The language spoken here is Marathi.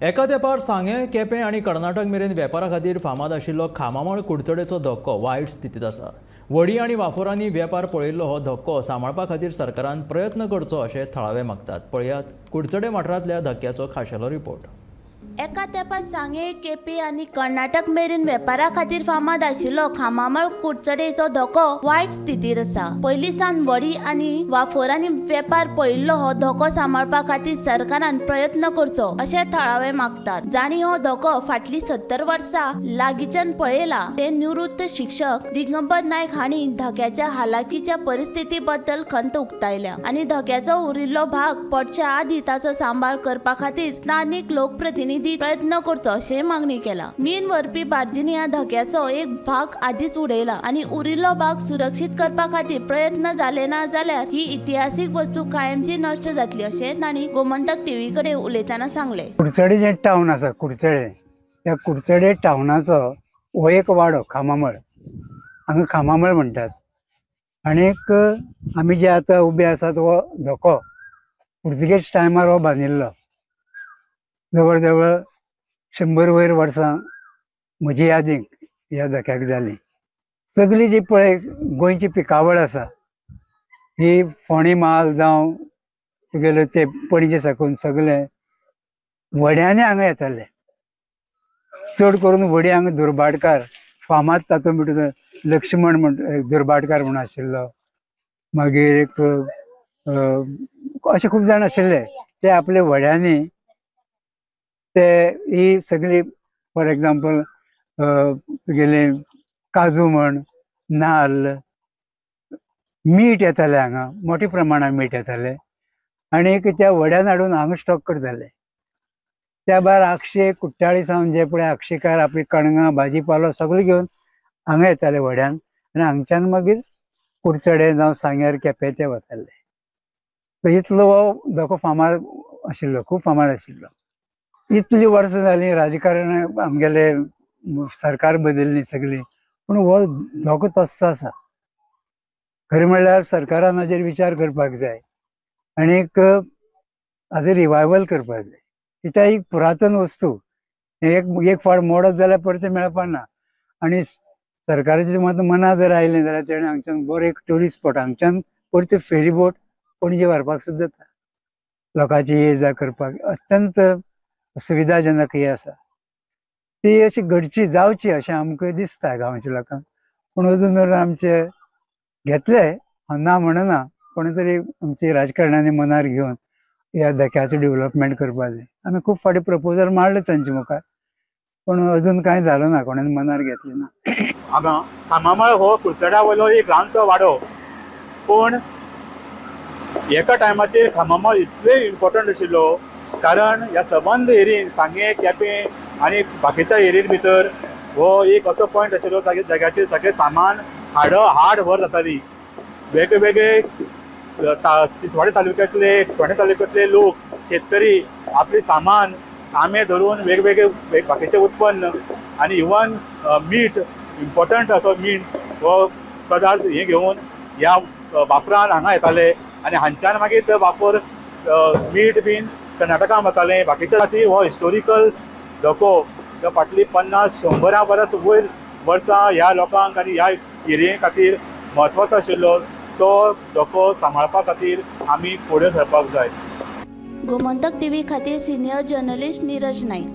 एका तेंपार सांगे, केपें आनी कर्नाटक मेरेन वेपारा खातीर फामाद आशिल्लो खामामळ कुडचडेचो धक्को वायट स्थितीत आसा। वडी आनी वाफोरांनी वेपार पळयल्लो हो धक्को सांबाळपा खातीर सरकारान प्रयत्न करचो अशें थळावे मागतात। पळयात कुडचडे वाठारांतल्या धक्क्याचो खाशेलो रिपोर्ट। एका तेंपार सांगे, केपें आनी कर्नाटक मेरेन वेपारा खातीर फामाद आशिल्लो खामामळ कुडचडेचो धक्को वायट स्थितीत आसा। पयलीं सावन वडी आनी वाफोरांनी वेपार पळयल्लो हो धक्को सांबाळपा खातीर सरकारान प्रयत्न करचो अशें थळावे मागतात। जाणी हो धक्को फाटलीं 70 वर्सां लागींच्यान पळयला ते निवृत्त शिक्षक दिगंबर नायक हांणी धक्क्याच्या हालाकीच्या परिस्थिती बद्दल खंत उक्तायल्या आनी धक्क्याचो उरिल्लो भाग पडच्या आदीं ताचो सांबाळ करपा खातीर स्थानीक लोकप्रतिनिधी प्रयत्न करचो अशी मागणी केला। मीन व्हरपी बार्जींनी ह्या धक्क्याचो एक भाग आधीच उडयला आणि उरिल्लो भाग सुरक्षीत करपा खातीर प्रयत्न जाले ना जाल्यार ही इतिहासीक वस्तू कायमची नष्ट जातली अशें तांणी गोमंतक टीव्ही कडेन उलयतना सांगले। कुडचडे जे टावन आसा कुडचडे, त्या कुडचडे टावनाचो हो एक वाडो खामामळ, हांगा खामामळ म्हणटात। आनीक आमी जे आतां उबे आसात हो धक्को पुर्तुगेज टायमार हो बांदिल्लो। जवळ जवळ 100 वयर वर्सां म्हजी यादीक ह्या धक्क्याक जाली। सगळी जी पळय गोंयची पिकावळ आसा ही फोंडी माल जावं तुगेले ते पणजे साकून सगळे वड्यांनी हांगा येताले। चड करून वडी हांगा दुर्भाटकार फामाद तातूंत भितर लक्ष्मण म्हण दुर्भाटकार म्हूण आशिल्लो, मागीर एक अशे खूब जाण आशिल्ले ते आपले वड्यांनी ते ही सगळी फॉर एग्जाम्पल तुगेले काजू म्हण नाल्ल मीठ येताले हांगा मोठ्या प्रमाणात मीठ येताले आनी त्या वड्यान हाडून हांगा स्टॉक करताले। त्या भायर आक्षे कुट्टाळी सावन जे पळय आक्षेकार आपली कणगां भाजी पालो सगळें घेवन हांगा येताले वड्यान आनी हांगच्यान मागीर कुडचडे जावं सांग्यार केपें ते वताले। इतलो हो धक्को फामाद आशिल्लो, खूब फामाद आशिल्लो। इतली वर्सां जालीं राजकारण आमगेले सरकार बदलली सगळी, पूण हो धक्को तस्सो आसा। खरें म्हणल्यार सरकारान हाजेर विचार करपाक जाय आनीक हाजो रिवायवल करपाक जाय। कित्याक ही पुरातन वस्तू एक फावट मोडत जाल्यार परते मेळपा ना आनी सरकाराचे मनां जर आयलें जाल्यार तेणें हांगच्यान बरो एक ट्युरिस्ट स्पॉट हांगच्यान परते फेरी बोट पणजे व्हरपाक सुद्दां जाता। लोकांची ये जा करपाक अत्यंत सुविधाजनक ही आसा, ती अशी घडची जावची अशें आमकां दिसता गांवच्या लोकांक। पूण अजून मेरेन आमचे घेतले हांव ना म्हणना, कोणी तरी आमची राजकारण्यांनी मनार घेवन ह्या धक्क्याचो डेव्हलपमेंट करपाक जाय। आमी खूब फावटी प्रपोजल मांडले तांचे मुखार, पूण अजून कांय जालो ना, कोणें मनार घेतले ना। हांगा खामामळ हो कुडचड्या वयलो एक ल्हानसो वाडो, पूण एका टायमाचेर खामामळ इतले इम्पॉर्टंट आशिल्लो कारण ह्या सबंद एरियेन सांगे केपें आनी बाकीच्या एरियेन भितर हो एक असो पॉयंट आशिल्लो जाग्याचेर सगळें सामान हाड व्हर जाताली। वेगवेगळे तिसवाडी तालुक्यांतले फोंडे तालुक्यांतले लोक शेतकरी आपले सामान आंबे धरून वेगवेगळे बाकीचे उत्पन्न आनी इवन मीठ इम्पॉर्टंट असो मीठ हो पदार्थ हे घेवन ह्या वापरान हांगा येताले आनी हांगच्यान मागीर ते वापर मीठ बीन कर्नाटकान वताले। बाकीच्या खातीर हो हिस्टोरिकल धक्को जो फाटली 50-100 वर्स वयर वर्सां ह्या लोकांक आनी ह्या एरिये खातीर म्हत्वाचो आशिल्लो, तो धक्को सांबाळपा खातीर आमी फुडें सरपाक जाय। गोमंतक टीव्ही खातीर सिनियर जर्नलिस्ट नीरज नाईक।